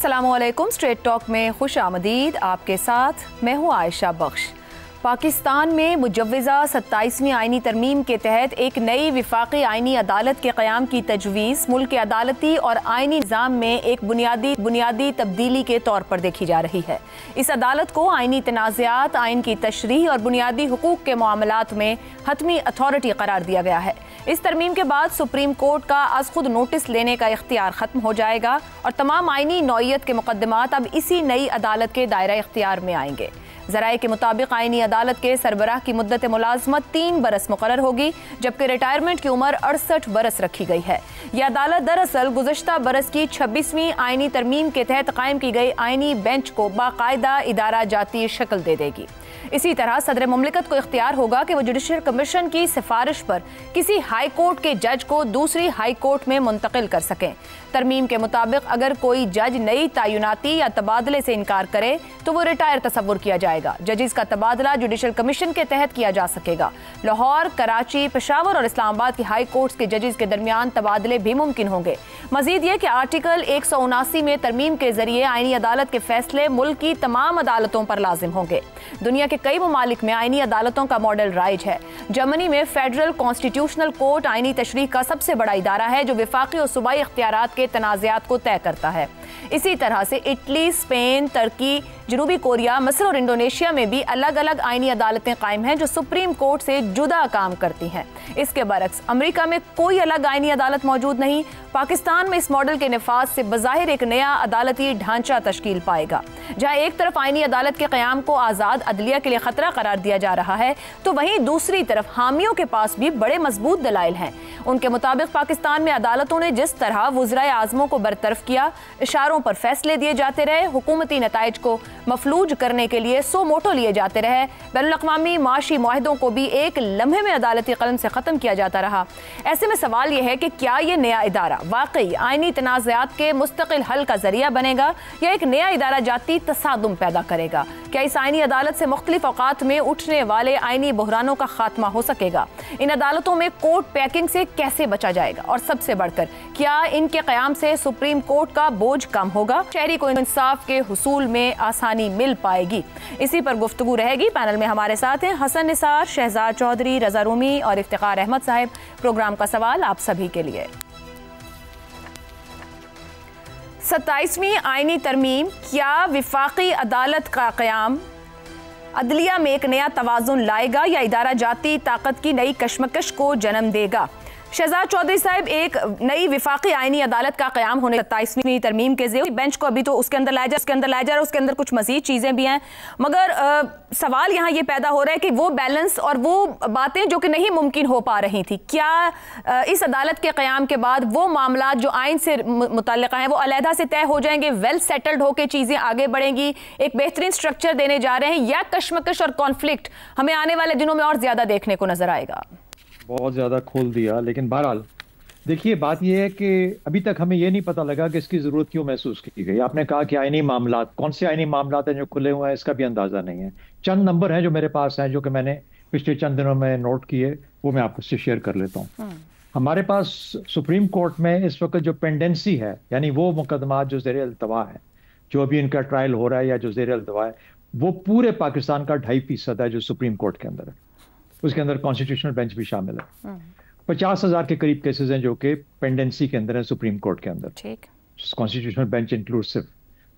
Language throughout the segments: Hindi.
अस्सलामुअलैकुम। स्ट्रेट टॉक में खुश आमदीद। आपके साथ मैं हूँ आयशा बख्श। पाकिस्तान में मुजव्वज़ा 27वीं आइनी तरमीम के तहत एक नई विफाकी आइनी अदालत के क़याम की तजवीज़ मुल्क के अदालती और आइनी निज़ाम में एक बुनियादी तब्दीली के तौर पर देखी जा रही है। इस अदालत को आइनी तनाज़ात, आइन की तशरीह और बुनियादी हुकूक के मामलात में हतमी अथॉरिटी करार दिया गया है। इस तरमीम के बाद सुप्रीम कोर्ट का आज खुद नोटिस लेने का इख्तियार ख़त्म हो जाएगा और तमाम आइनी नौइयत के मुकदमात अब इसी नई अदालत के दायरा इख्तियार में आएंगे। ज़राए के मुताबिक आइनी अदालत के सरबराह की मुद्दत मुलाजमत 3 बरस मुकर्रर होगी, जबकि रिटायरमेंट की उम्र 68 बरस रखी गई है। यह अदालत दरअसल गुज़श्ता बरस की 26वीं आइनी तरमीम के तहत कायम की गई आइनी बेंच को बाकायदा इदारा जाती शक्ल दे देगी। इसी तरह सदर मुमलिकत को इख्तियार होगा कि वो जुडिशल कमीशन की सिफारिश पर किसी हाई कोर्ट के जज को दूसरी हाई कोर्ट में मुंतकिल कर सकें। तरमीम के मुताबिक अगर कोई जज नई तयनाती या तबादले से इनकार करे तो वो रिटायर तस्वुर किया जाएगा। जजेस का तबादला जुडिशल कमीशन के तहत किया जा सकेगा। लाहौर, कराची, पेशावर और इस्लामाबाद की हाई कोर्ट्स के जजेस के दरमियान तबादले भी मुमकिन होंगे। मजीद ये कि आर्टिकल 179 में तरमीम के जरिए आइनी अदालत के फैसले मुल्क की तमाम अदालतों पर लाजिम होंगे। दुनिया के कई ममालिक में आइनी अदालतों का मॉडल राइज है। जर्मनी में फेडरल कॉन्स्टिट्यूशनल कोर्ट आइनी तशरीह का सबसे बड़ा इदारा है जो विफाकी और सूबाई इख्तियारात के तनाज़ात को तय करता है। इसी तरह से इटली, स्पेन, तुर्की, जनूबी कोरिया, मिस्र और इंडोनेशिया में भी अलग अलग आइनी अदालतें कायम हैं जो सुप्रीम कोर्ट से जुदा काम करती हैं। इसके बरक्स अमेरिका में कोई अलग आइनी अदालत मौजूद नहीं। पाकिस्तान में इस मॉडल के निफाज से बज़ाहिर एक नया अदालती ढांचा तश्कील पाएगा। जहां एक तरफ आइनी अदालत के क़याम को आज़ाद अदलिया के लिए खतरा करार दिया जा रहा है, तो वहीं दूसरी तरफ हामियों के पास भी बड़े मजबूत दलाइल हैं। उनके मुताबिक पाकिस्तान में अदालतों ने जिस तरह वुज़राए आज़मों को बरतरफ किया, इशारों पर फैसले दिए जाते रहे, हुकूमती नताइज को मफलूज करने के लिए सो मोटो लिए जाते रहे, बैनुल-अक़वामी माशी मुआहदों को भी एक लम्हे में अदालती कलम से ख़त्म किया जाता रहा। ऐसे में सवाल यह है कि क्या ये नया इदारा वाकई आइनी तनाज़ात के मुस्तकिल हल का जरिया बनेगा या एक नया इदारा जाती तसादुम पैदा करेगा? क्या इस आइनी अदालत से मुख्तलिफ औकात में उठने वाले आइनी बहरानों का खात्मा हो सकेगा? इन अदालतों में कोर्ट पैकिंग से कैसे बचा जाएगा? और सबसे बढ़कर क्या इनके क़याम से सुप्रीम कोर्ट का बोझ कम होगा? शहरी को इंसाफ के हुसूल में आसानी मिल पाएगी? इसी पर गुफ्तगू रहेगी। पैनल में हमारे साथ हैं हसन निसार, शहजाद चौधरी, रजा रूमी और इफ्तिखार अहमद साहब। प्रोग्राम का सवाल आप सभी के लिए। 27वीं आइनी तरमीम क्या विफाकी अदालत का क़याम अदलिया में एक नया तवाज़ुन लाएगा या इदारा जाती ताकत की नई कशमकश को जन्म देगा? शहजाद चौधरी साहब, एक नई विफाकी आइनी अदालत का क़याम होने 27वीं तरमीम के ज़रिए बेंच को अभी तो उसके अंदर लाया जा रहा है, उसके अंदर कुछ मज़ीद चीज़ें भी हैं, मगर सवाल यहाँ ये पैदा हो रहा है कि वो बैलेंस और वो बातें जो कि नहीं मुमकिन हो पा रही थी, क्या इस अदालत के क़याम के बाद वो मामला जो आइन से मुतल्लिक़ हैं वो अलहदा से तय हो जाएंगे, वेल सेटल्ड होकर चीज़ें आगे बढ़ेंगी, एक बेहतरीन स्ट्रक्चर देने जा रहे हैं, या कशमकश और कॉन्फ्लिक्ट हमें आने वाले दिनों में और ज़्यादा देखने को नज़र आएगा? बहुत ज़्यादा खोल दिया, लेकिन बहरहाल देखिए, बात यह है कि अभी तक हमें यह नहीं पता लगा कि इसकी ज़रूरत क्यों महसूस की गई। आपने कहा कि आइनी मामलात, कौन से आइनी मामलात हैं जो खुले हुए हैं, इसका भी अंदाज़ा नहीं है। चंद नंबर हैं जो मेरे पास हैं, जो कि मैंने पिछले चंद दिनों में नोट किए, वो मैं आपको से शेयर कर लेता हूँ। हमारे पास सुप्रीम कोर्ट में इस वक्त जो पेंडेंसी है, यानी वो मुकदमात जो ज़ेर अल्तवा है, जो अभी इनका ट्रायल हो रहा है या जो ज़ेर अल्तवा है, वो पूरे पाकिस्तान का 2.5% है जो सुप्रीम कोर्ट के अंदर है। उसके अंदर कॉन्स्टिट्यूशनल बेंच भी शामिल है। 50,000 के करीब केसेस हैं जो कि पेंडेंसी के अंदर है सुप्रीम कोर्ट के अंदर, कॉन्स्टिट्यूशनल बेंच इंक्लूसिव।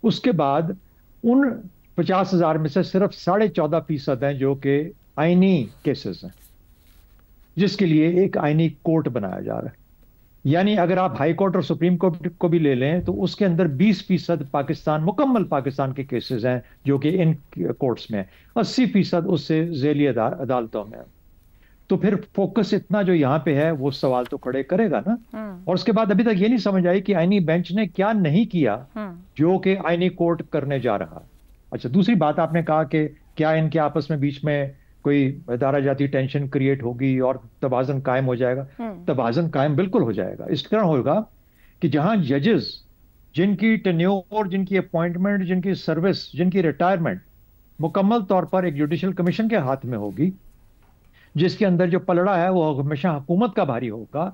उसके बाद उन 50,000 में से सिर्फ 14.5% हैं जो कि आइनी केसेस हैं, जिसके लिए एक आइनी कोर्ट बनाया जा रहा है। यानी अगर आप हाई कोर्ट और सुप्रीम कोर्ट को भी ले लें तो उसके अंदर 20% पाकिस्तान, मुकम्मल पाकिस्तान के केसेस हैं जो कि इन कोर्ट्स में, 80% उससे ज़ेली अदालतों में। तो फिर फोकस इतना जो यहाँ पे है वो सवाल तो खड़े करेगा ना। और उसके बाद अभी तक ये नहीं समझ आई कि आइनी बेंच ने क्या नहीं किया जो कि आइनी कोर्ट करने जा रहा। अच्छा, दूसरी बात आपने कहा कि क्या इनके आपस में बीच में कोई इदारा जाती टेंशन क्रिएट होगी और तवाज़ुन कायम हो जाएगा? तवाज़ुन कायम बिल्कुल हो जाएगा। इस तरह होगा कि जहां जजेस जिनकी टेन्योर, जिनकी अपॉइंटमेंट, जिनकी सर्विस, जिनकी रिटायरमेंट मुकम्मल तौर पर एक जुडिशल कमीशन के हाथ में होगी, जिसके अंदर जो पलड़ा है वो हमेशा हुकूमत का भारी होगा।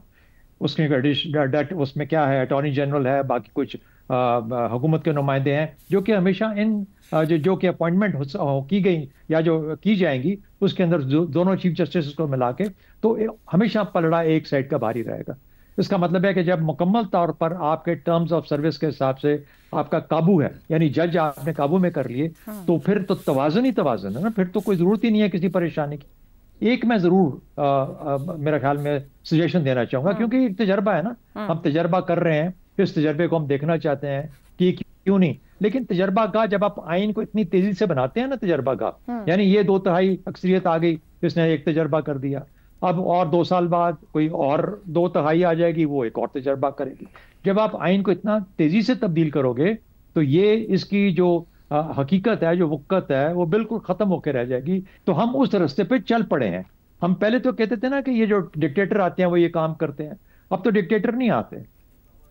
उसमें क्या है, अटॉर्नी जनरल है, बाकी कुछ हुकूमत के नुमाइंदे हैं, जो कि हमेशा इन जो कि अपॉइंटमेंट की गई या जो की जाएंगी उसके अंदर दोनों चीफ जस्टिस को मिला के, तो हमेशा पलड़ा एक साइड का भारी रहेगा। इसका मतलब है कि जब मुकम्मल तौर पर आपके टर्म्स ऑफ सर्विस के हिसाब से आपका काबू है, यानी जज आपने काबू में कर लिए, तो फिर तो तवाज़ुन ही तवाज़ुन है ना, फिर तो कोई ज़रूरत ही नहीं है किसी परेशानी की। एक मैं ज़रूर मेरा ख्याल में सजेशन देना चाहूँगा, क्योंकि एक तजर्बा है ना, हम तजर्बा कर रहे हैं, इस तजर्बे को हम देखना चाहते हैं कि क्यों नहीं। लेकिन तजर्बा का जब आप आइन को इतनी तेजी से बनाते हैं ना, तजर्बा का यानी ये 2/3 अक्सरियत आ गई, इसने एक तजर्बा कर दिया, अब और 2 साल बाद कोई और 2/3 आ जाएगी, वो एक और तजर्बा करेगी। जब आप आइन को इतना तेजी से तब्दील करोगे तो ये इसकी जो हकीकत है, जो वक़्त है, वो बिल्कुल खत्म होकर रह जाएगी। तो हम उस रास्ते पे चल पड़े हैं। हम पहले तो कहते थे ना कि ये जो डिक्टेटर आते हैं वो ये काम करते हैं, अब तो डिक्टेटर नहीं आते,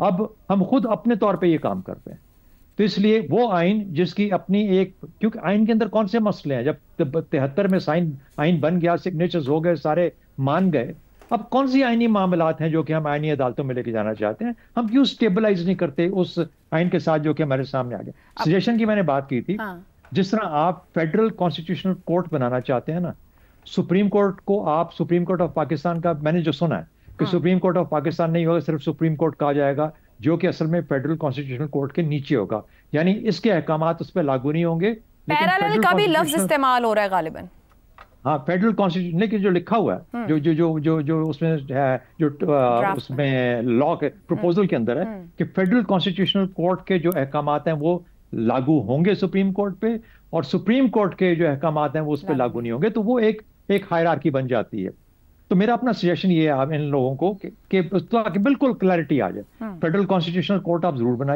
अब हम खुद अपने तौर पे ये काम करते हैं। तो इसलिए वो आइन जिसकी अपनी एक, क्योंकि आइन के अंदर कौन से मसले हैं, जब 73 में आइन बन गया, सिग्नेचर्स हो गए, सारे मान गए, अब कौन सी आइनी मामलात हैं जो कि हम आइनी अदालतों में लेके जाना चाहते हैं? हम क्यों स्टेबलाइज नहीं करते उस आइन के साथ जो कि हमारे सामने आ गया? सजेशन की मैंने बात की थी। जिस तरह आप फेडरल कॉन्स्टिट्यूशनल कोर्ट बनाना चाहते हैं ना, सुप्रीम कोर्ट को आप सुप्रीम कोर्ट ऑफ पाकिस्तान का, मैंने जो सुना है कि सुप्रीम कोर्ट ऑफ पाकिस्तान नहीं होगा, सिर्फ सुप्रीम कोर्ट कहा जाएगा, जो कि असल में फेडरल कॉन्स्टिट्यूशनल कोर्ट के नीचे होगा, यानी इसके अहकामात उस पर लागू नहीं होंगे। पैरेलल का भी लफ्ज इस्तेमाल हो रहा है गालिबन। हाँ, फेडरल कॉन्स्टिट्यूशन, लेकिन जो लिखा हुआ है, जो उसमें है, जो उसमें लॉ के प्रपोजल के अंदर है कि फेडरल कॉन्स्टिट्यूशनल कोर्ट के जो अहकामात हैं वो लागू होंगे सुप्रीम कोर्ट पे, और सुप्रीम कोर्ट के जो अहकामात हैं वो उस पर लागू नहीं होंगे। तो वो एक हायरार्की बन जाती है। तो मेरा अपना सजेशन ये है आप इन लोगों को कि बिल्कुल क्लैरिटी आ जाए। फेडरल कॉन्स्टिट्यूशनल कोर्ट आप जरूर बना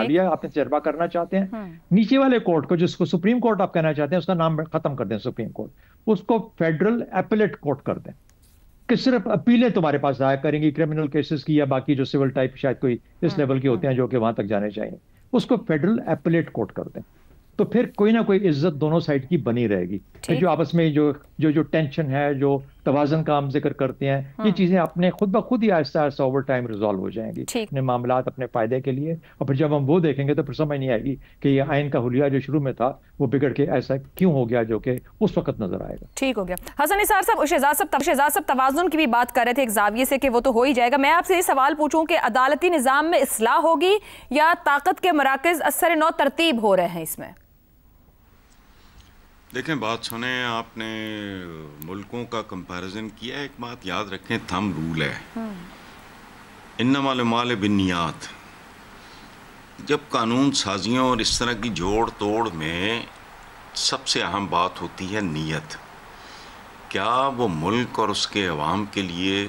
लिया, आपने तजर्बा करना चाहते हैं। नीचे वाले कोर्ट को, जिसको सुप्रीम कोर्ट आप कहना चाहते हैं, उसका नाम खत्म कर दें सुप्रीम कोर्ट, उसको फेडरल एपेलेट कोर्ट कर दें, कि सिर्फ अपीलें तुम्हारे पास आया करेंगी क्रिमिनल केसेस की, या बाकी जो सिविल टाइप शायद कोई इस लेवल के होते हैं जो कि वहां तक जाने चाहिए, उसको फेडरल एपेलेट कोर्ट कर दें। तो फिर कोई ना कोई इज्जत दोनों साइड की बनी रहेगी। जो आपस में जो टेंशन है, जो तवाज़ुन का हम जिक्र करते हैं, ये चीजें अपने खुद ब खुद ही Aahista Aahista over time resolve हो जाएंगी, अपने मामलात अपने फायदे के लिए। और फिर जब हम वो देखेंगे तो फिर समझ नहीं आएगी कि ये आइन का हुलिया जो शुरू में था वो बिगड़ के ऐसा क्यों हो गया, जो कि उस वक्त नजर आएगा। ठीक हो गया। हसन निसार साहब, शहजाद साहब तवाज़ुन की भी बात कर रहे थे एक जाविये से कि वो तो हो ही जाएगा। मैं आपसे ये सवाल पूछूं कि अदालती निज़ाम में इस्लाह होगी या ताकत के मराकज़ असर नौ तरतीब हो रहे हैं इसमें? देखें, बात सुने, आपने मुल्कों का कंपैरिजन किया। एक बात याद रखें, थंब रूल है, इन्नमल अमाल बिन्नियात। जब कानून साजियों और इस तरह की जोड़ तोड़ में सबसे अहम बात होती है नीयत। क्या वो मुल्क और उसके अवाम के लिए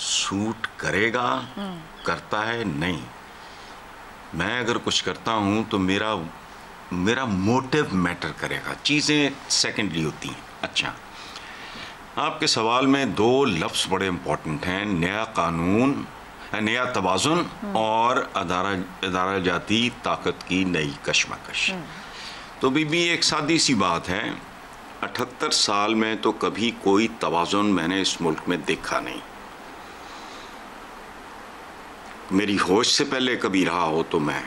सूट करेगा, करता है? नहीं। मैं अगर कुछ करता हूँ तो मेरा मोटिव मैटर करेगा, चीज़ें सेकेंडरी होती हैं। अच्छा, आपके सवाल में 2 लफ्ज़ बड़े इम्पोर्टेंट हैं, नया कानून, नया तवाज़ुन और अदारा जाती ताकत की नई कशमकश। तो बीबी एक सादी सी बात है, 78 साल में तो कभी कोई तवाज़ुन मैंने इस मुल्क में देखा नहीं। मेरी होश से पहले कभी रहा हो तो मैं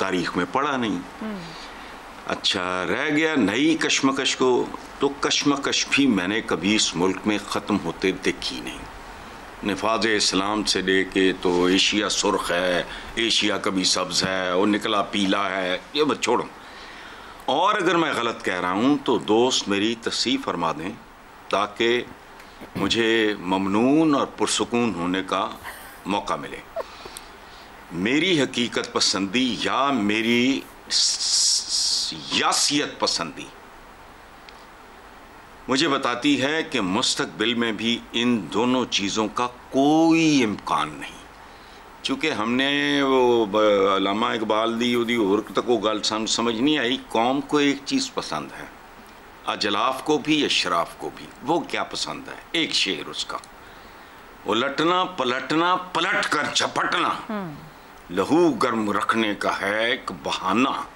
तारीख में पढ़ा नहीं। अच्छा, रह गया नई कशमकश को, तो कशमकश भी मैंने कभी इस मुल्क में ख़त्म होते देखी नहीं। निफाज इस्लाम से लेके तो एशिया सुर्ख है, एशिया कभी सब्ज़ है और निकला पीला है, ये बस छोड़ो। और अगर मैं गलत कह रहा हूँ तो दोस्त मेरी तस्सीह फरमा दें, ताकि मुझे ममनून और पुरसुकून होने का मौका मिले। मेरी हकीकत पसंदी या मेरी यासियत पसंदी मुझे बताती है कि मुस्तकबिल में भी इन दोनों चीज़ों का कोई इम्कान नहीं। चूँकि हमने वो अल्लामा इकबाल दी उदी और तक वो गल समझ नहीं आई। कौम को एक चीज़ पसंद है, अजलाफ को भी अशराफ को भी। वो क्या पसंद है? एक शेर उसका, उलटना पलटना पलट कर झपटना, लहू गर्म रखने का है एक बहाना।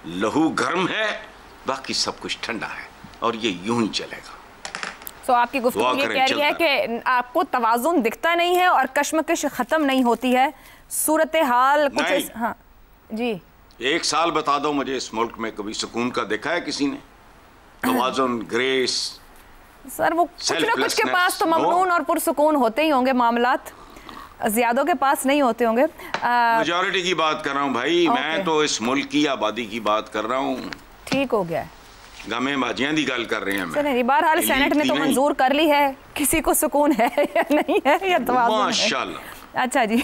लहू गर्म है, बाकी सब कुछ ठंडा है, और ये यूं ही चलेगा। तो आपकी गुफ्तगू ये कह रही है कि आपको तवाज़ुन दिखता नहीं है और कशमकश खत्म नहीं होती है, सूरत हाल कुछ हाँ। जी। 1 साल बता दो मुझे, इस मुल्क में कभी सुकून का देखा है किसी ने? तवाज़ुन, ग्रेस, सर वो कुछ ना कुछ के पास तो ममनून और पुरसुकून होते ही होंगे मामलात, ज्यादा के पास नहीं होते होंगे। मेजॉरिटी की बात कर रहा हूँ भाई, मैं तो इस मुल्क की आबादी की बात कर रहा हूँ। ठीक हो गया, गमे बाजियां दी गल कर रहे हैं। मैं बहरहाल सेनेट ने तो मंजूर कर ली है, किसी को सुकून है या नहीं है या तवाज़ुन है? माशाल्लाह। अच्छा जी,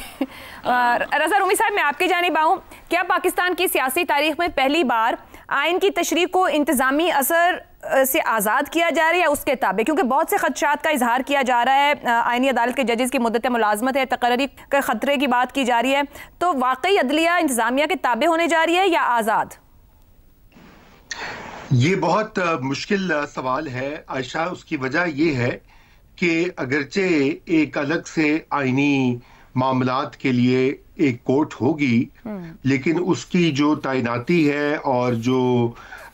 रज़ा रूमी साहब मैं आपकी जानिब आऊँ, क्या पाकिस्तान की सियासी तारीख में पहली बार आइन की तशरीह को इंतजामी असर से आज़ाद किया जा रहा है या उसके ताबे? क्योंकि बहुत से खदशात का इजहार किया जा रहा है, आइनी अदालत के जजेस की मुद्दत मुलाजमत है, तकर्री के खतरे की बात की जा रही है, तो वाकई अदलिया इंतजामिया के ताबे होने जा रही है या आज़ाद? ये बहुत मुश्किल सवाल है आयशा। उसकी वजह ये है कि अगरचे एक अलग से आइनी मामलात के लिए एक कोर्ट होगी, लेकिन उसकी जो तैनाती है और जो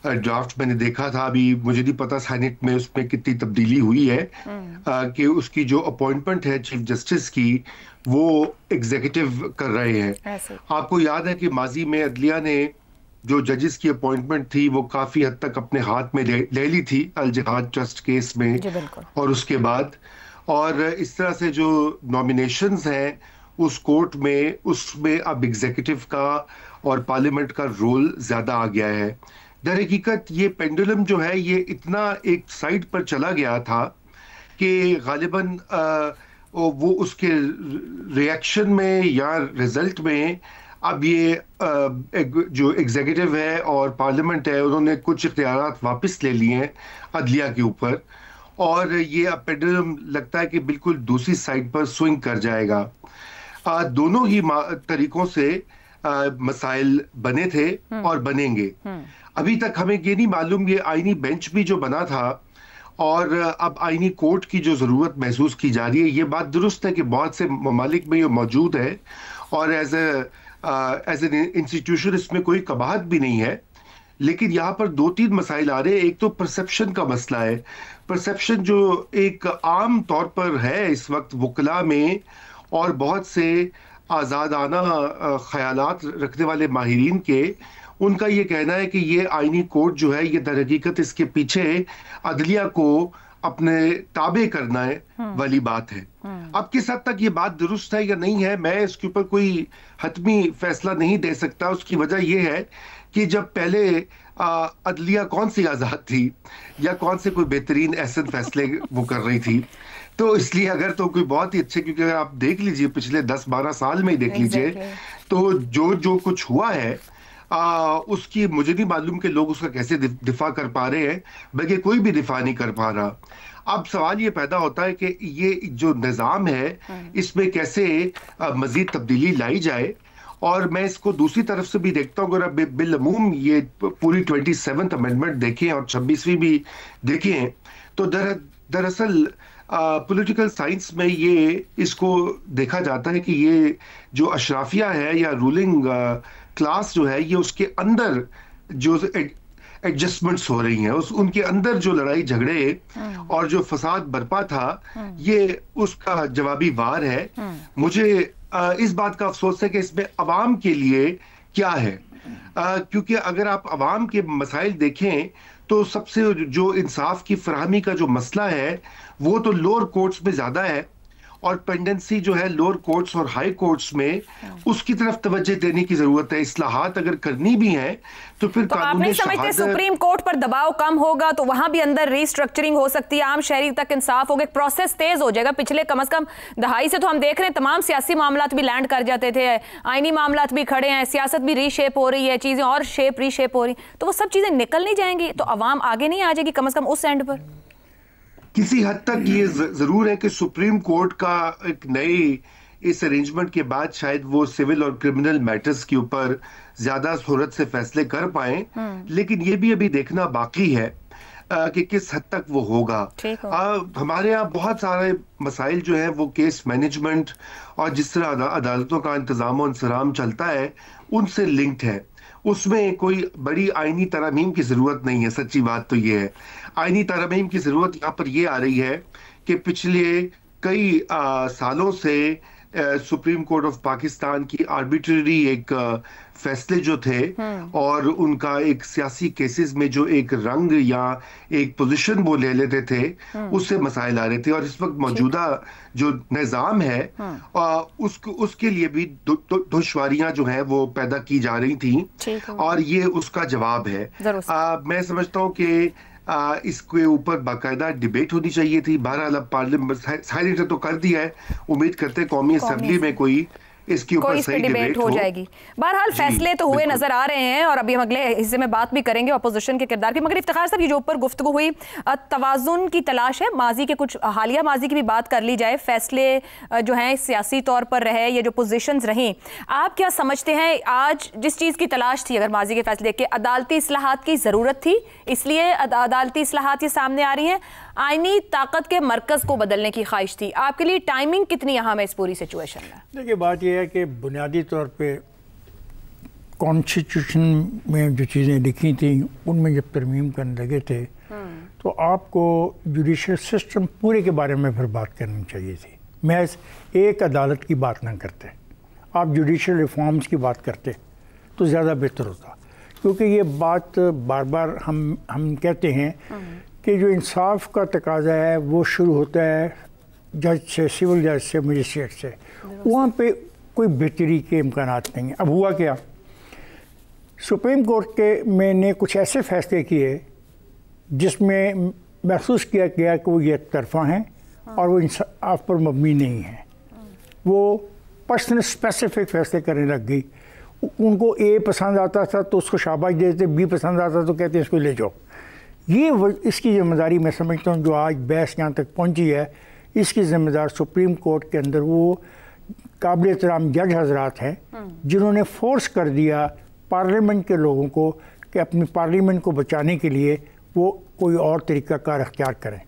ड्राफ्ट मैंने देखा था, अभी मुझे नहीं पता सेनेट में उसमें कितनी तब्दीली हुई है, कि उसकी जो अपॉइंटमेंट है चीफ जस्टिस की वो एग्जीक्यूटिव कर रहे हैं। आपको याद है कि माजी में अदलिया ने जो जजेस की अपॉइंटमेंट थी वो काफी हद तक अपने हाथ में ले ली थी अल जिहाद ट्रस्ट केस में, और उसके बाद और इस तरह से जो नॉमिनेशंस हैं उस कोर्ट में, उसमें अब एग्जीक्यूटिव का और पार्लियामेंट का रोल ज्यादा आ गया है। दर हकीकत ये पेंडुलम जो है ये इतना एक साइड पर चला गया था कि गालिबन वो उसके रिएक्शन में या रिजल्ट में अब ये जो एग्जीक्यूटिव है और पार्लियामेंट है उन्होंने कुछ इख्तियारात वापस ले लिए हैं अदलिया के ऊपर, और ये अब पेंडुलम लगता है कि बिल्कुल दूसरी साइड पर स्विंग कर जाएगा। दोनों ही तरीकों से मसाइल बने थे और बनेंगे। अभी तक हमें ये नहीं मालूम ये आईनी बेंच भी जो बना था और अब आईनी कोर्ट की जो जरूरत महसूस की जा रही है, ये बात दुरुस्त है कि बहुत से ममालिक में ये मौजूद है और एज एन इंस्टीट्यूशन इसमें कोई कबाहत भी नहीं है, लेकिन यहाँ पर 2-3 मसाइल आ रहे हैं। एक तो परसेप्शन का मसला है। परसेप्शन जो एक आम तौर पर है इस वक्त वकला में और बहुत से आज़ादाना ख्यालात रखने वाले माहिरीन के, उनका ये कहना है कि ये आईनी कोर्ट जो है ये दर हकीकत इसके पीछे अदलिया को अपने ताबे करना है वाली बात है। अब किस हद तक ये बात दुरुस्त है या नहीं है, मैं इसके ऊपर कोई हतमी फैसला नहीं दे सकता। उसकी वजह यह है कि जब पहले अदलिया कौन सी आज़ाद थी या कौन से कोई बेहतरीन ऐसे फैसले वो कर रही थी, तो इसलिए अगर तो कोई बहुत ही अच्छे, क्योंकि अगर आप देख लीजिए पिछले 10-12 साल में ही देख लीजिए तो जो कुछ हुआ है उसकी मुझे नहीं मालूम कि लोग उसका कैसे दिफा कर पा रहे हैं, बल्कि कोई भी दिफा नहीं कर पा रहा। अब सवाल ये पैदा होता है कि ये जो निज़ाम है इसमें कैसे मजीद तब्दीली लाई जाए, और मैं इसको दूसरी तरफ से भी देखता हूँ। अगर बिलअमूम ये पूरी 27th अमेंडमेंट देखें और 26वीं भी देखें तो दरअसल पॉलिटिकल साइंस में ये इसको देखा जाता है कि ये जो अशराफिया है या रूलिंग क्लास जो है, ये उसके अंदर जो एडजस्टमेंट्स हो रही हैं, उनके अंदर जो लड़ाई झगड़े और जो फसाद बरपा था, ये उसका जवाबी वार है। मुझे इस बात का अफसोस है कि इसमें अवाम के लिए क्या है, क्योंकि अगर आप अवाम के मसाइल देखें तो सबसे जो इंसाफ की फराहमी का जो मसला है वो तो लोअर कोर्ट्स में ज्यादा है, और पेंडेंसी जो है लोअर कोर्ट्स और हाई कोर्ट्स में, उसकी तरफ तवज्जो देने की जरूरत है। इस्लाहात अगर करनी भी है तो फिर तो आप नहीं समझते सुप्रीम कोर्ट पर दबाव कम होगा तो वहां भी अंदर रीस्ट्रक्चरिंग हो सकती है, आम शहरी तक इंसाफ होगा, प्रोसेस तेज हो जाएगा। पिछले कम से कम दहाई से तो हम देख रहे हैं तमाम सियासी मामलात भी लैंड कर जाते थे, आईनी मामलात भी खड़े हैं, सियासत भी रीशेप हो रही है, चीजें और रीशेप हो रही, तो वो सब चीजें निकल नहीं जाएंगी तो अवाम आगे नहीं आ जाएगी कम से कम उस एंड पर। किसी हद तक ये जरूर है कि सुप्रीम कोर्ट का एक नए इस अरेंजमेंट के बाद शायद वो सिविल और क्रिमिनल मैटर्स के ऊपर ज्यादा सूरत से फैसले कर पाए, लेकिन ये भी अभी देखना बाकी है कि किस हद तक वो होगा। हमारे यहाँ बहुत सारे मसाइल जो हैं वो केस मैनेजमेंट और जिस तरह अदालतों का इंतजाम और इंसराम चलता है उनसे लिंक्ड है। उसमें कोई बड़ी आईनी तरमीम की जरूरत नहीं है। सच्ची बात तो ये है, आईनी तरमीम की जरूरत यहाँ पर ये आ रही है कि पिछले कई सालों से सुप्रीम कोर्ट ऑफ पाकिस्तान की आर्बिट्ररी एक फैसले जो थे और उनका एक सियासी केसेस में जो एक रंग या एक पोजीशन वो ले लेते थे, उससे मसाइल आ रहे थे। और इस वक्त मौजूदा जो निज़ाम है उसके लिए भी दुश्वारियां जो है वो पैदा की जा रही थी और ये उसका जवाब है। मैं समझता हूँ कि इसके ऊपर बाकायदा डिबेट होनी चाहिए थी। बहरहाल अब पार्लियामेंट साइलेंट तो कर दिया है, उम्मीद करते कौमी असेंबली में कोई इसके ऊपर सही डिबेट हो जाएगी। बहरहाल फैसले तो हुए नजर आ रहे हैं और अभी हम अगले हिस्से में बात भी करेंगे अपोजिशन के किरदार की। मगर इफ्तिखार साहब, ये जो ऊपर गुफ्तगू हुई तवाज़ुन की तलाश है, माजी के कुछ हालिया माजी की भी बात कर ली जाए, फैसले जो हैं सियासी तौर पर रहे, ये जो पोजीशंस रहीं, आप क्या समझते हैं आज जिस चीज़ की तलाश थी, अगर माजी के फैसले के अदालती इस्लाहात की ज़रूरत थी इसलिए अदालती इस्लाहात ये सामने आ रही हैं, आईनी ताकत के मरकज़ को बदलने की ख्वाहिश थी, आपके लिए टाइमिंग कितनी अहम है इस पूरी सिचुएशन में? देखिए, बात यह है कि बुनियादी तौर पे कॉन्स्टिट्यूशन में जो चीज़ें लिखी थी उनमें जब तरमीम करने लगे थे तो आपको जुडिशल सिस्टम पूरे के बारे में फिर बात करनी चाहिए थी। महज एक अदालत की बात ना करते, आप जुडिशल रिफॉर्म्स की बात करते तो ज़्यादा बेहतर होता, क्योंकि ये बात बार बार हम कहते हैं कि जो इंसाफ का तकाजा है वो शुरू होता है जज से, सिविल जज से, मजिस्ट्रेट से, वहाँ पे कोई बेहतरी के इम्कानात नहीं है। अब हुआ क्या, सुप्रीम कोर्ट के मैंने कुछ ऐसे फैसले किए जिसमें महसूस किया गया कि वो ये तरफा हैं और वो इंसाफ पर मबनी नहीं है। वो पर्सनल स्पेसिफिक फैसले करने लग गई। उनको ए पसंद आता था तो उसको शाबाश देते, बी पसंद आता तो कहते इसको ले जाओ। ये इसकी जिम्मेदारी मैं समझता हूँ जो आज बहस यहाँ तक पहुँची है, इसकी जिम्मेदार सुप्रीम कोर्ट के अंदर वो काबिल एहतराम जज हजरात हैं जिन्होंने फोर्स कर दिया पार्लियामेंट के लोगों को कि अपनी पार्लियामेंट को बचाने के लिए वो कोई और तरीक़ाकार अख्तियार करें।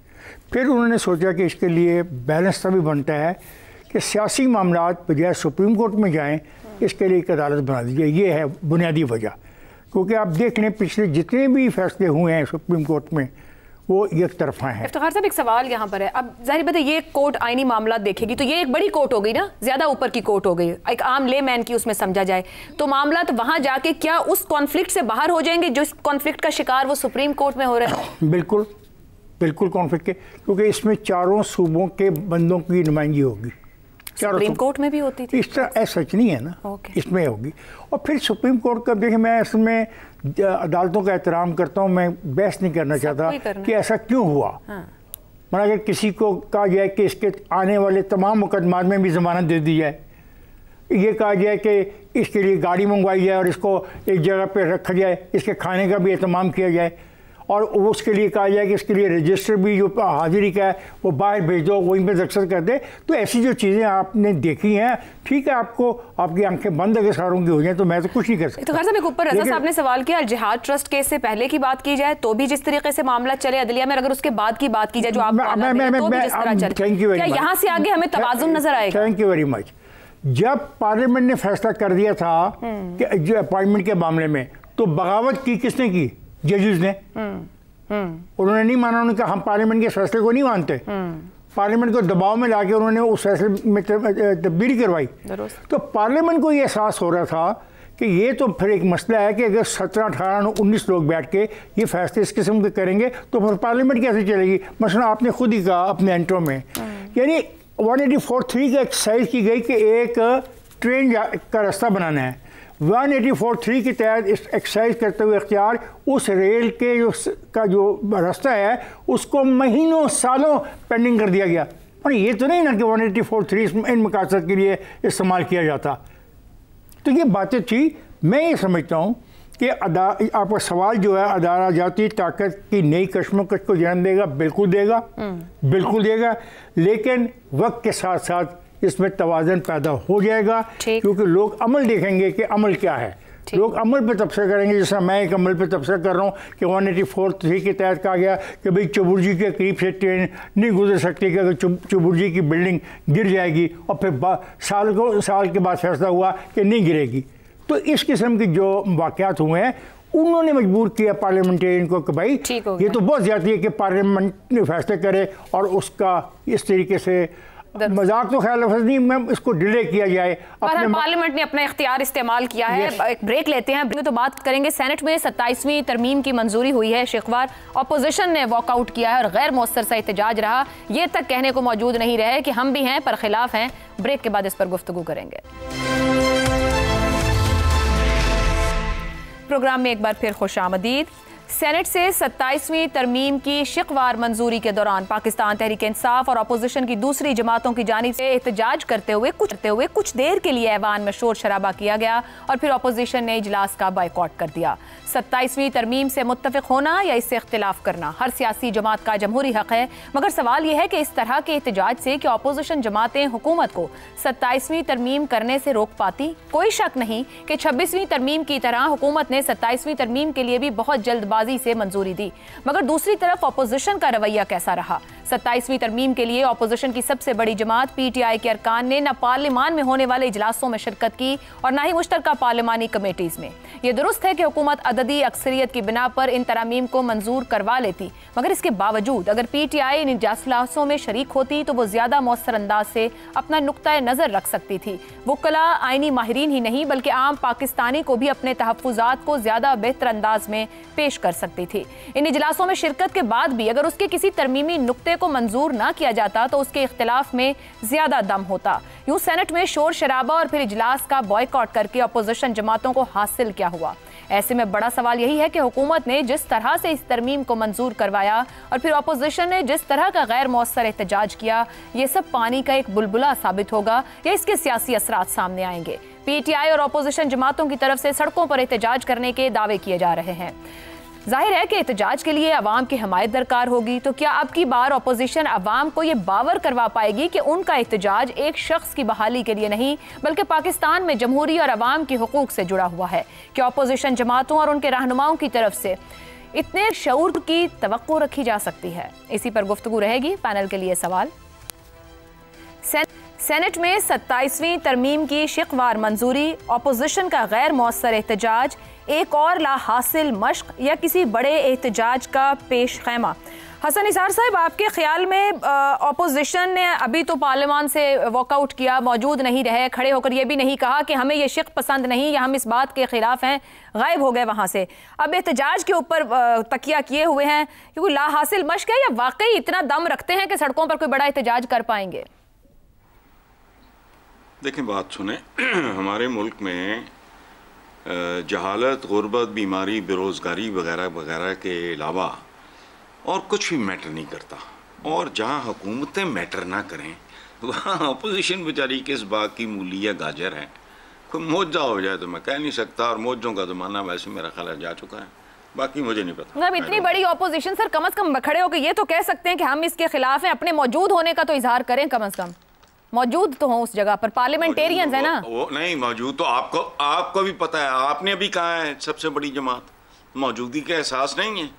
फिर उन्होंने सोचा कि इसके लिए बैलेंस तभी बनता है कि सियासी मामलात बजाय सुप्रीम कोर्ट में जाएं, इसके लिए एक अदालत बना दीजिए। ये है बुनियादी वजह, क्योंकि आप देख लें पिछले जितने भी फैसले हुए हैं सुप्रीम कोर्ट में वो एक तरफा है। इफ्तिखार साहब, एक सवाल यहाँ पर है, अब जाहिर बात है ये कोर्ट आईनी मामला देखेगी तो ये एक बड़ी कोर्ट हो गई ना, ज्यादा ऊपर की कोर्ट हो गई, एक आम लेमैन की उसमें समझा जाए तो मामला तो वहां जाके क्या उस कॉन्फ्लिक्ट से बाहर हो जाएंगे जो इस कॉन्फ्लिक्ट का शिकार वो सुप्रीम कोर्ट में हो रहा है? बिल्कुल बिल्कुल कॉन्फ्लिक्ट के, क्योंकि इसमें चारों सूबों के बंदों की नुमाइंदगी होगी। सुप्रीम कोर्ट में भी होती थी, इस तरह सच नहीं है ना, इसमें होगी। और फिर सुप्रीम कोर्ट का देखिए, मैं इसमें अदालतों का एहतराम करता हूँ, मैं बहस नहीं करना चाहता कि ऐसा क्यों हुआ। मगर अगर किसी को कहा जाए कि इसके आने वाले तमाम मुकदमात में भी ज़मानत दे दी जाए, ये कहा जाए कि इसके लिए गाड़ी मंगवाई जाए और इसको एक जगह पर रखा जाए, इसके खाने का भी एहतमाम किया जाए और उसके लिए कहा जाए कि इसके लिए रजिस्टर भी जो हाजिरी का है वो बाहर भेज दो, वहीं पे दस्तखत कर दे, तो ऐसी जो चीज़ें आपने देखी हैं, ठीक है, आपको आपकी आंखें बंद अगर सारों की हो जाए तो मैं तो कुछ नहीं कर सकता। तो खैर साहब, एक ऊपर रजा साहब ने सवाल किया, जिहाद ट्रस्ट केस से पहले की बात की जाए तो भी जिस तरीके से मामला चले अदलिया में, अगर उसके बाद की बात की जाए जो आप यहाँ से आगे हमें तवाज़ुन नजर आएगा? Thank you very much. जब पार्लियामेंट ने फैसला कर दिया था कि अपॉइंटमेंट के मामले में, तो बगावत की किसने की? जजेस ने। उन्होंने नहीं माना, उन्होंने कहा हम पार्लियामेंट के फैसले को नहीं मानते। पार्लियामेंट को दबाव में लाके उन्होंने उस फैसले में तब्दीली करवाई। तो पार्लियामेंट को ये एहसास हो रहा था कि ये तो फिर एक मसला है कि अगर 17, 18, 19 लोग बैठ के ये फैसले इस किस्म के करेंगे तो फिर पार्लियामेंट कैसे चलेगी। मसला आपने खुद ही कहा अपने एंट्रो में, यानी 184(3) का एक्सरसाइज की गई कि एक ट्रेन का रास्ता बनाना है। 184(3) के तहत इस एक्सरसाइज करते हुए इख्तियार उस रेल के जो रास्ता है उसको महीनों सालों पेंडिंग कर दिया गया। और ये तो नहीं ना कि 184(3) इन मकासद के लिए इस्तेमाल किया जाता। तो ये बातें थी। मैं ये समझता हूँ कि आपका सवाल जो है अदालती ताकत की नई कशमकश को जन्म देगा, बिल्कुल देगा, बिल्कुल देगा, लेकिन वक्त के साथ साथ इसमें तवाज़न पैदा हो जाएगा, क्योंकि लोग अमल देखेंगे कि अमल क्या है। लोग अमल पे तबसरा करेंगे, जैसा मैं एक अमल पे तबसरा कर रहा हूँ कि 184(3) के तहत कहा गया कि भाई चबुर्जी के करीब से ट्रेन नहीं गुजर सकती, कि अगर चबुर्जी की बिल्डिंग गिर जाएगी, और फिर साल के बाद फैसला हुआ कि नहीं गिरेगी। तो इस किस्म के जो वाक़यात हुए हैं उन्होंने मजबूर किया पार्लियामेंटेरियन को कि भाई ये तो बहुत ज़्यादा है कि पार्लियामेंट फैसले करे और उसका इस तरीके से मजाक तो ख्याल लफ्ज़ नहीं, मैं इसको डिले किया जाए। पार्लियामेंट ने अपना इख्तियार इस्तेमाल किया है। एक ब्रेक लेते हैं तो बात करेंगे। सेनेट में 27वीं तरमीम की मंजूरी हुई है शिकवार। अपोजिशन ने वॉकआउट किया है और गैर मौसर सा एहतजाज रहा। ये तक कहने को मौजूद नहीं रहे कि हम भी हैं पर खिलाफ हैं। ब्रेक के बाद इस पर गुफ्तगू करेंगे। प्रोग्राम में एक बार फिर खुशामदीद। सेनेट से 27वीं तरमीम की शिकवार मंजूरी के दौरान पाकिस्तान तहरीक इंसाफ और अपोजिशन की दूसरी जमातों की जानिब से एहतजाज करते हुए कुछ देर के लिए ऐवान में शोर शराबा किया गया और फिर अपोजिशन ने इजलास का बायकॉट कर दिया। 27वीं तरमीम से मुत्तफिक होना या इससे इख्तिलाफ करना हर सियासी जमात का जमहूरी हक है, मगर सवाल यह है कि इस तरह के एहतजाज से कि अपोजिशन जमातें हुकूमत को 27वीं तरमीम करने से रोक पाती। कोई शक नहीं कि 26वीं तरमीम की तरह हुकूमत ने 27वीं तरमीम के लिए भी बहुत जल्दबाजी से मंजूरी दी, मगर दूसरी तरफ अपोजिशन का रवैया कैसा रहा। 27वीं तरमीम के लिए अपोजिशन की सबसे बड़ी जमात PTI के अरकान ने न पार्लियामान में होने वाले इजलासों में शिरकत की और न ही मुश्तरका पार्लियामानी कमेटीज में। यह दुरुस्त है कि हुकूमत अददी अक्सरियत की बिना पर इन तरामीम को मंजूर करवा लेती, मगर इसके बावजूद अगर PTI इन इजलासों में शरीक होती तो वो ज्यादा मौसर अंदाज से अपना नुक्ता नजर रख सकती थी। वुकला आईनी माहिरीन ही नहीं बल्कि आम पाकिस्तानी को भी अपने तहफ्फुजात को ज्यादा बेहतर अंदाज में पेश कर सकती थी। इन इजलासों में शिरकत के बाद भी अगर उसके किसी तरमीमी नुक्ते को मंजूर ना किया जाता तो उसके इख्तिलाफ में ज्यादा दम होता। यूं सेनेट में शोर शराबा और फिर इजलास का बॉयकॉट करके अपोजिशन जमातों को हासिल क्या हुआ। ऐसे में बड़ा सवाल यही है कि हुकूमत ने जिस तरह से इस तरमीम को मंजूर करवाया और फिर अपोजिशन ने जिस तरह का गैर मौसर एहतजाज किया, ये सब पानी का एक बुलबुला साबित होगा या इसके सियासी असरात सामने आएंगे। PTI और अपोजिशन जमातों की तरफ से सड़कों पर एहतजाज करने के दावे किए जा रहे हैं। जाहिर है कि एहतजाज के लिए अवाम की हमायत दरकार होगी, तो क्या अब की बार अपोजिशन अवाम को ये बावर करवा पाएगी कि उनका एहतजाज एक शख्स की बहाली के लिए नहीं बल्कि पाकिस्तान में जमहूरी और अवाम के हुकूक से जुड़ा हुआ है? क्या अपोजिशन जमातों और उनके रहनुमाओं की तरफ से इतने शऊर की तवक्को रखी जा सकती है? इसी पर गुफ्तगू रहेगी। पैनल के लिए सवाल। सेनेट में 27वीं तरमीम की शिकवार मंजूरी, अपोजिशन का गैर मौसर एहतजाज, एक और ला हासिल मश्क या किसी बड़े एहतजाज का पेश खैमा? हसन निसार साहब, आपके ख्याल में अपोजिशन ने अभी तो पार्लियामान से वॉकआउट किया, मौजूद नहीं रहे, खड़े होकर ये भी नहीं कहा कि हमें ये शिक पसंद नहीं या हम इस बात के खिलाफ हैं, गायब हो गए वहाँ से। अब एहतजाज के ऊपर तकिया किए हुए हैं, क्योंकि ला हासिल मश्क है या वाकई इतना दम रखते हैं कि सड़कों पर कोई बड़ा एहतजाज कर पाएंगे? देखें, बात सुने, हमारे मुल्क में जहालत, गुर्बत, बीमारी, बेरोज़गारी वगैरह वगैरह के अलावा और कुछ भी मैटर नहीं करता। और जहाँ हुकूमतें मैटर ना करें वहाँ अपोजिशन बेचारी किस बाग की मूली या गाजर है। कोई मौजा हो जाए तो मैं कह नहीं सकता, और मौजों का ज़माना वैसे मेरा ख्याल जा चुका है, बाकी मुझे नहीं पता। मतलब इतनी बड़ी अपोजिशन सर, कम से कम खड़े होकर ये तो कह सकते हैं कि हम इसके खिलाफ हैं, अपने मौजूद होने का तो इजहार करें, कम से कम मौजूद तो हो उस जगह पर। पार्लियामेंटेरियंस है ना वो नहीं मौजूद, तो आपको भी पता है, आपने अभी कहा है सबसे बड़ी जमात, मौजूदगी का एहसास नहीं है।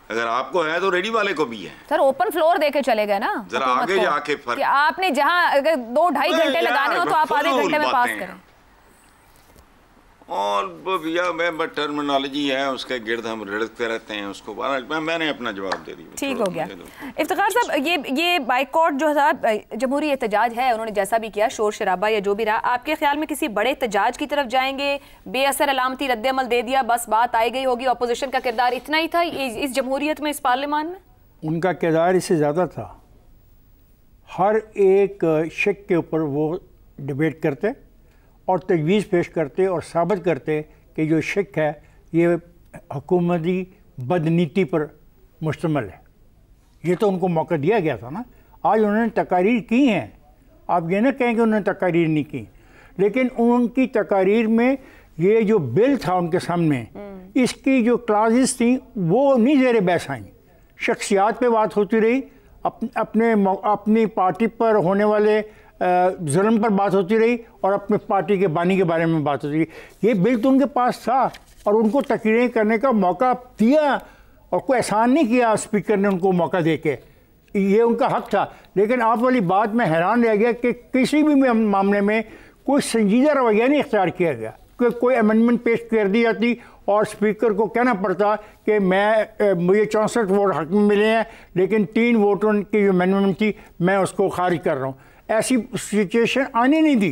अगर आपको है तो रेडी वाले को भी है। सर ओपन फ्लोर देके चले गए ना, जरा आगे जाके फर्क, आपने जहां अगर 2-2.5 घंटे लगाने हो तो आप आधे घंटे में पास करें। और भैया मैं टर्मिनोलॉजी है उसके गिर्द हम रड़कते रहते हैं, उसको मैंने अपना जवाब दे दिया। ठीक हो गया। इफ्तिखार साहब, ये बाइकॉट जो था जमहूरी एहतजाज है, उन्होंने जैसा भी किया, शोर शराबा या जो भी रहा, आपके ख्याल में किसी बड़े एहतजाज की तरफ जाएंगे? बेअसर अलामती रद्द-ए-अमल दे दिया, बस बात आई गई होगी, अपोजिशन का किरदार इतना ही था इस जमहूरियत में, इस पार्लियामान में? उनका किरदार इससे ज़्यादा था। हर एक शिक के ऊपर वो डिबेट करते और तजवीज़ पेश करते और साबित करते कि जो शिक है ये हुकूमती बदनीति पर मुश्तमिल है। ये तो उनको मौका दिया गया था ना। आज उन्होंने तकारीर की हैं, आप ये ना कहें कि उन्होंने तकारीर नहीं की, लेकिन उनकी तकारीर में ये जो बिल था उनके सामने, इसकी जो क्लासेस थी वो नहीं ज़ेर बहस आई। शख्सियात पे बात होती रही, अपनी पार्टी पर होने वाले जुल्म पर बात होती रही और अपने पार्टी के बानी के बारे में बात होती रही। ये बिल तो उनके पास था और उनको तकरीरें करने का मौका दिया और कोई एहसान नहीं किया स्पीकर ने उनको मौका दे के, ये उनका हक था। लेकिन आप वाली बात में हैरान रह गया कि किसी भी मामले में कोई संजीदा रवैया नहीं इख्तियार किया गया। कोई अमेंडमेंट पेश कर दी जाती और स्पीकर को कहना पड़ता कि मुझे 64 वोट हक में मिले हैं, लेकिन 3 वोटों की जो अमेंडमेंट थी मैं उसको खारिज कर रहा हूँ। ऐसी सिचुएशन आने नहीं दी।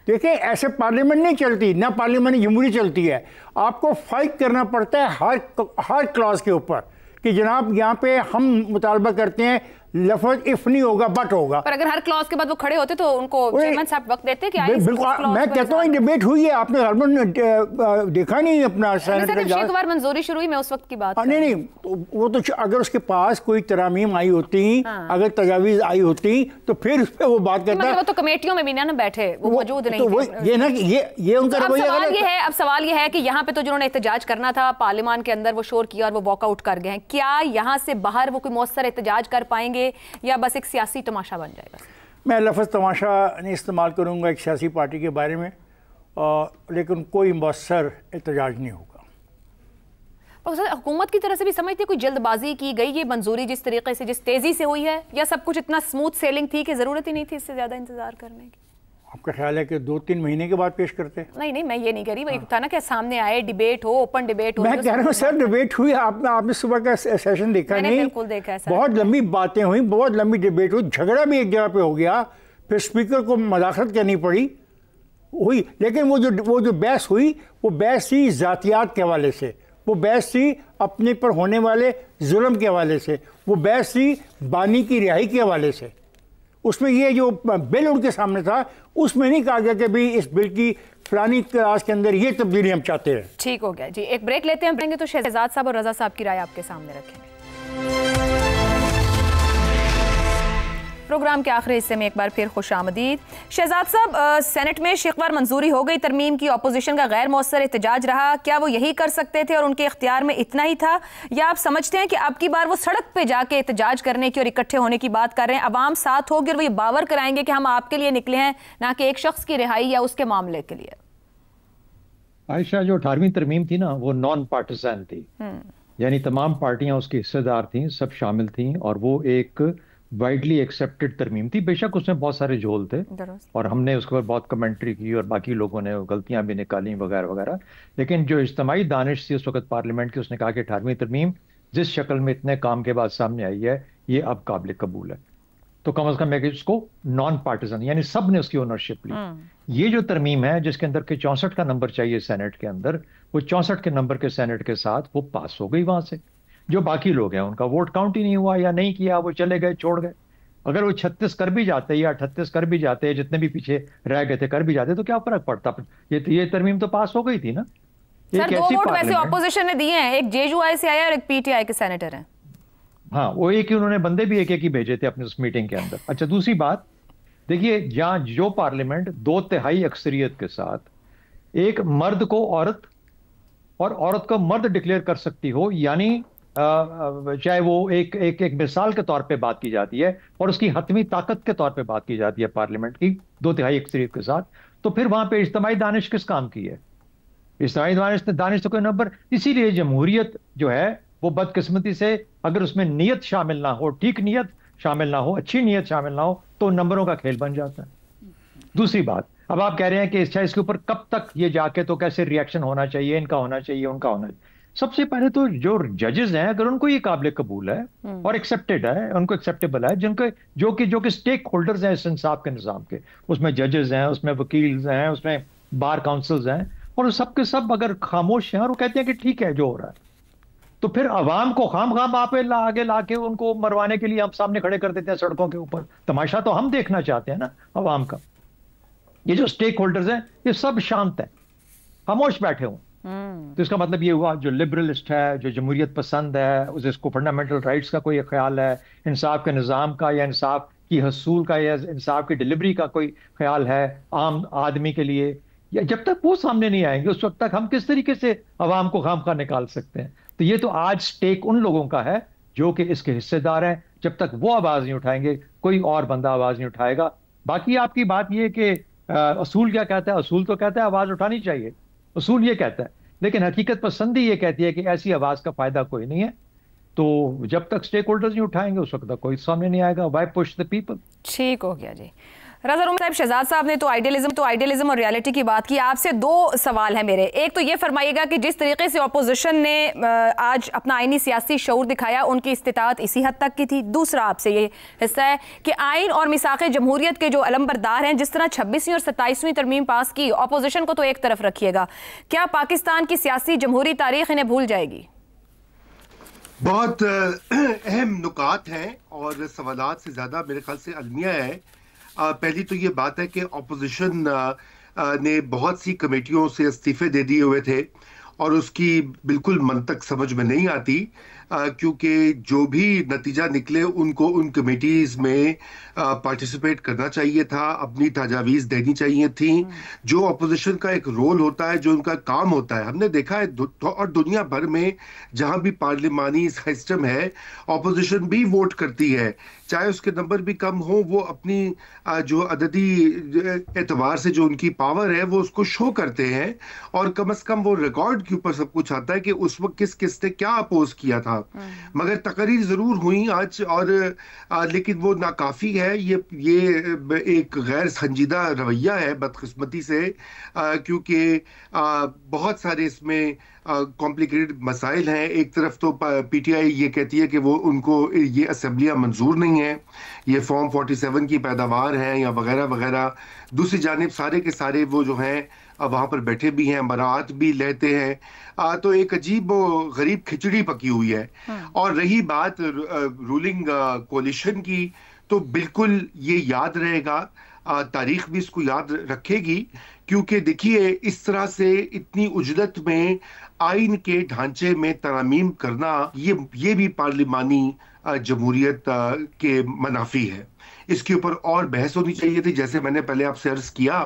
देखिए ऐसे पार्लियामेंट नहीं चलती, ना पार्लियामेंट जमहूरी चलती है। आपको फाइट करना पड़ता है हर क्लॉज के ऊपर कि जनाब यहाँ पे हम मुतालबा करते हैं लफ्ज इफ नहीं होगा बट होगा। पर अगर हर क्लॉज के बाद वो खड़े होते तो उनको चेयरमैन साहब वक्त देते कि बिल्कुल, मैं कहता हूँ डिबेट हुई है, आपने हरमन देखा नहीं अपना एक बार मंजूरी शुरू हुई, मैं उस वक्त की बात नहीं वो तो अगर उसके पास कोई तरामीम आई होती, अगर तजावीज आई होती तो फिर उस पर वो बात करता। वो तो कमेटियों में भी ना बैठे, वो मौजूद नहीं थे। ये ना ये उनका अब सवाल ये है कि यहाँ पे तो जिन्होंने एहतजाज करना था पार्लियामान के अंदर वो शोर किया और वो वॉकआउट कर गए हैं, क्या यहाँ से बाहर वो कोई मौसर एहतजाज कर पाएंगे या बस एक सियासी तमाशा बन जाएगा? मैं लफ्ज़ तमाशा नहीं इस्तेमाल करूंगा एक सियासी पार्टी के बारे में, लेकिन कोई मौसर एहतजाज नहीं होगा। और हुकूमत की तरफ से भी समझते कोई जल्दबाजी की गई, ये मंजूरी जिस तरीके से जिस तेजी से हुई है, या सब कुछ इतना स्मूथ सेलिंग थी कि ज़रूरत ही नहीं थी इससे ज़्यादा इंतजार करने की? आपका ख्याल है कि 2-3 महीने के बाद पेश करते? नहीं मैं ये नहीं कह रही, वही था ना कि सामने आए, डिबेट हो, ओपन डिबेट हो। मैं कह रहा हूँ सर डिबेट हुई, आपने सुबह का सेशन देखा नहीं? बिल्कुल देखा है सर। बहुत लंबी बातें हुई, बहुत लंबी डिबेट हुई, झगड़ा भी एक जगह पे हो गया, फिर स्पीकर को मदाखलत करनी पड़ी हुई। लेकिन वो जो बहस हुई वो बहस थी ज़ातियात के हवाले से, वो बहस थी अपने पर होने वाले जुल्म के हवाले से, वो बहस थी बानी की रिहाई के हवाले से। उसमें ये जो बिल उनके सामने था उसमें नहीं कहा गया कि भाई इस बिल की फलानी क्लास के अंदर ये तब्दीली हम चाहते हैं। ठीक हो गया जी, एक ब्रेक लेते हैं, तो शहजाद साहब और रजा साहब की राय आपके सामने रखेंगे। प्रोग्राम के आखिरी हिस्से में एक बार फिर खुशामदीद। शहजाद साहब, सेनेट में शिकवार मंजूरी हो गई तरमीम की, अपोजिशन का गैर मौसर एहतजाज रहा, क्या वो यही कर सकते थे और उनके इख्तियार में इतना ही था, या आप समझते हैं कि अब की बार वो सड़क पे जाके एहतजाज करने की और इकट्ठे होने की बात कर रहे हैं, अवाम साथ होगी और वो ये बावर कराएंगे कि हम आपके लिए निकले हैं, ना कि एक शख्स की रिहाई या उसके मामले के लिए? आयशा, जो 18वीं तरमीम थी ना वो नॉन पार्टिसान थी, यानी तमाम पार्टियां उसकी हिस्सेदार थी, सब शामिल थी, और वो एक वाइडली एक्सेप्टेड तरमीम थी। बेशक उसमें बहुत सारे झोल थे और हमने उसके ऊपर बहुत कमेंट्री की और बाकी लोगों ने गलतियां भी निकाली वगैरह वगैरह, लेकिन जो इज्तिमाई दानिश थी उस वक्त पार्लियामेंट की, उसने कहा कि 18वीं तरमीम जिस शक्ल में इतने काम के बाद सामने आई है ये अब काबिल कबूल है, तो कम अज कम इसको नॉन पार्टिजन, यानी सब ने उसकी ओनरशिप ली। ये जो तरमीम है जिसके अंदर के 64 का नंबर चाहिए सेनेट के अंदर, वो 64 के नंबर के सेनेट के साथ वो पास हो गई वहां से। जो बाकी लोग हैं उनका वोट काउंट ही नहीं हुआ या नहीं किया, वो चले गए, छोड़ गए। अगर वो 36 कर भी जाते या 38 कर भी जाते, जितने भी पीछे रह गए थे कर भी जाते, तो क्या फर्क पड़ता? ये तरमीम तो पास हो गई थी ना। सर, 2 वोट वैसे ऑपोजिशन ने दिए हैं, एक जेयूआई से आया और एक पीटीआई के सेनेटर हैं। हाँ, वो एक ही उन्होंने बंदे भी एक ही भेजे थे अपने उस मीटिंग के अंदर। अच्छा, दूसरी बात देखिए, जहां जो पार्लियामेंट 2/3 अक्सरियत के साथ एक मर्द को औरत और औरत को मर्द डिक्लेयर कर सकती हो, यानी चाहे वो एक मिसाल के तौर पे बात की जाती है और उसकी हतमी ताकत के तौर पे बात की जाती है पार्लियामेंट की 2/3 अक्सरियत के साथ, तो फिर वहां पे इज्तिमाई दानिश किस काम की है? इज्तिमाई दानिश तो कोई नंबर। इसीलिए जमहूरियत जो है वो बदकिस्मती से अगर उसमें नीयत शामिल ना हो, ठीक नीयत शामिल ना हो, अच्छी नीयत शामिल ना हो, तो नंबरों का खेल बन जाता है। दूसरी बात, अब आप कह रहे हैं कि इसके ऊपर कब तक ये जाके, तो कैसे रिएक्शन होना चाहिए, इनका होना चाहिए, उनका होना चाहिए। सबसे पहले तो जो जजेस हैं, अगर उनको ये काबिल कबूल है और एक्सेप्टेड है, उनको एक्सेप्टेबल है, जिनके जो कि स्टेक होल्डर्स हैं इस इंसाफ के निज़ाम के, उसमें जजेस हैं, उसमें वकील हैं, उसमें बार काउंसिल्स हैं, और सब के सब अगर खामोश हैं और वो कहते हैं कि ठीक है जो हो रहा है, तो फिर अवाम को खाम आगे लाके उनको मरवाने के लिए हम सामने खड़े कर देते हैं सड़कों के ऊपर। तमाशा तो हम देखना चाहते हैं ना अवाम का। ये जो स्टेक होल्डर्स हैं ये सब शांत हैं, खामोश बैठे हुए। तो इसका मतलब ये हुआ जो लिबरलिस्ट है, जो जमहूरियत पसंद है, उसको फंडामेंटल राइट्स का कोई ख्याल है, इंसाफ के निज़ाम का या इंसाफ की हसूल का या इंसाफ की डिलीवरी का कोई ख्याल है आम आदमी के लिए, या जब तक वो सामने नहीं आएंगे उस वक्त तक हम किस तरीके से अवाम को खामखा निकाल सकते हैं? तो ये तो आज स्टेक उन लोगों का है जो कि इसके हिस्सेदार हैं। जब तक वो आवाज नहीं उठाएंगे कोई और बंदा आवाज नहीं उठाएगा। बाकी आपकी बात ये कि असूल क्या कहता है? असूल तो कहता है आवाज उठानी चाहिए, असूल ये कहता है, लेकिन हकीकत पसंदी ये कहती है कि ऐसी आवाज का फायदा कोई नहीं है। तो जब तक स्टेक होल्डर्स नहीं उठाएंगे उस वक्त तक कोई सामने नहीं आएगा। Why push the people? ठीक हो गया जी। रज़ा रूमी साहब, शहजाद साहब ने तो आइडियलिज्म और रियलिटी की बात की। आपसे दो सवाल हैं मेरे। एक तो ये फरमाइएगा कि जिस तरीके से अपोजिशन ने आज अपना आईनी सियासी शऊर दिखाया, उनकी इस्तिताअत इसी हद तक की थी। दूसरा आपसे ये हिस्सा है कि आइन और मिसाक़े जमहूरियत के जो अलमबरदार हैं, जिस तरह 26वीं और 27वीं तरमीम पास की, अपोजिशन को तो एक तरफ रखिएगा, क्या पाकिस्तान की सियासी जमहूरी तारीख इन्हें भूल जाएगी? बहुत अहम नुकात हैं और सवालात से ज़्यादा मेरे ख्याल से अलमिया है। पहली तो ये बात है कि ऑपोजिशन ने बहुत सी कमेटियों से इस्तीफे दे दिए हुए थे और उसकी बिल्कुल मंतक समझ में नहीं आती, क्योंकि जो भी नतीजा निकले उनको उन कमेटीज़ में पार्टिसिपेट करना चाहिए था, अपनी तजावीज़ देनी चाहिए थी। जो अपोजिशन का एक रोल होता है, जो उनका काम होता है, हमने देखा है और दुनिया भर में जहां भी पार्लिमानी सिस्टम है, अपोजिशन भी वोट करती है, चाहे उसके नंबर भी कम हो, वो अपनी जो अददी एतबार से जो उनकी पावर है वो उसको शो करते हैं और कम से कम वो रिकॉर्ड के ऊपर सब कुछ आता है कि उस वक्त किस किस ने क्या अपोज किया था। मगर तकरीर जरूर हुई आज और लेकिन वो नाकाफी है। ये एक गैर संजीदा रवैया है बदकिस्मती से, क्योंकि बहुत सारे इसमें कॉम्प्लिकेटेड मसाइल हैं। एक तरफ तो पीटीआई ये कहती है कि वो उनको ये असेंबलियां मंजूर नहीं है, ये फॉर्म 47 की पैदावार है या वगैरह वगैरह। दूसरी जानिब सारे के सारे वो जो हैं वहाँ पर बैठे भी हैं, बरात भी लेते हैं, तो एक अजीब गरीब खिचड़ी पकी हुई है। और रही बात रूलिंग कोलिशन की, तो बिल्कुल ये याद रहेगा, तारीख भी इसको याद रखेगी, क्योंकि देखिए इस तरह से इतनी उजलत में आइन के ढांचे में तरमीम करना ये भी पार्लिमानी जमहूरियत के मनाफी है। इसके ऊपर और बहस होनी चाहिए थी, जैसे मैंने पहले आपसे अर्ज किया,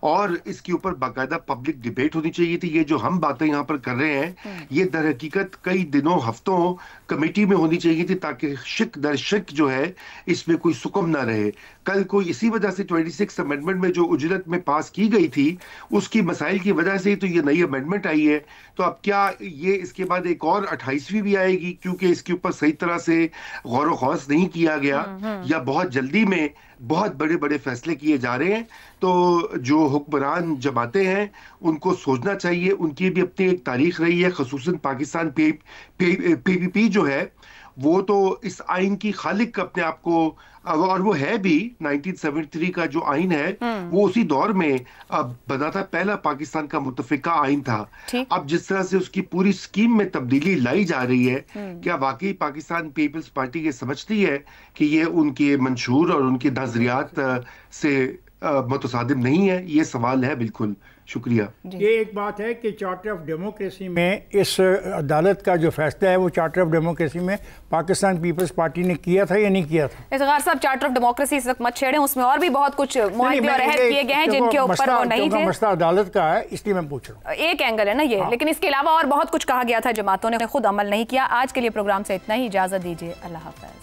और इसके ऊपर बाकायदा पब्लिक डिबेट होनी चाहिए थी। ये जो हम बातें यहाँ पर कर रहे हैं, ये दर हकीकत कई दिनों हफ्तों कमेटी में होनी चाहिए थी, ताकि शिक दर शिक जो है इसमें कोई सुकम ना रहे। कल को इसी वजह से 26 अमेंडमेंट में जो उजलत में पास की गई थी, उसकी मसाइल की वजह से ही तो ये नई अमेंडमेंट आई है। तो अब क्या ये इसके बाद एक और 28वीं भी आएगी, क्योंकि इसके ऊपर सही तरह से गौर व खौस नहीं किया गया, या बहुत जल्दी में बहुत बड़े बड़े फैसले किए जा रहे हैं। तो जो हुक्मरान जमाते हैं उनको सोचना चाहिए, उनकी भी अपनी एक तारीख रही है, खसूसन पाकिस्तान पीपीपी जो है वो तो इस आइन की खालिक अपने आप को, और वो है भी 1973 का जो आइन है वो उसी दौर में बना था, पहला पाकिस्तान का मुतफिका आइन था। अब जिस तरह से उसकी पूरी स्कीम में तब्दीली लाई जा रही है, क्या वाकई पाकिस्तान पीपल्स पार्टी ये समझती है कि ये उनके मंशूर और उनके नजरियात से मुतसादिम नहीं है? ये सवाल है। बिल्कुल शुक्रिया। ये एक बात है कि चार्टर ऑफ डेमोक्रेसी में इस अदालत का जो फैसला है वो चार्टर ऑफ डेमोक्रेसी में पाकिस्तान पीपल्स पार्टी ने किया था या नहीं किया था? इफ्तिखार साहब, चार्टर ऑफ डेमोक्रेसी इस वक्त मत छेड़ें, उसमें और भी बहुत कुछ मुआहदे और अहद किए गए हैं जिनके ऊपर वो नहीं थे। मसला अदालत का है, इसलिए मैं पूछ रहा हूँ। एक एंगल है ना ये, लेकिन इसके अलावा और बहुत कुछ कहा गया था, जमातों ने खुद अमल नहीं किया। आज के लिए प्रोग्राम से इतना ही, इजाजत दीजिए, अल्लाह हाफ़िज़।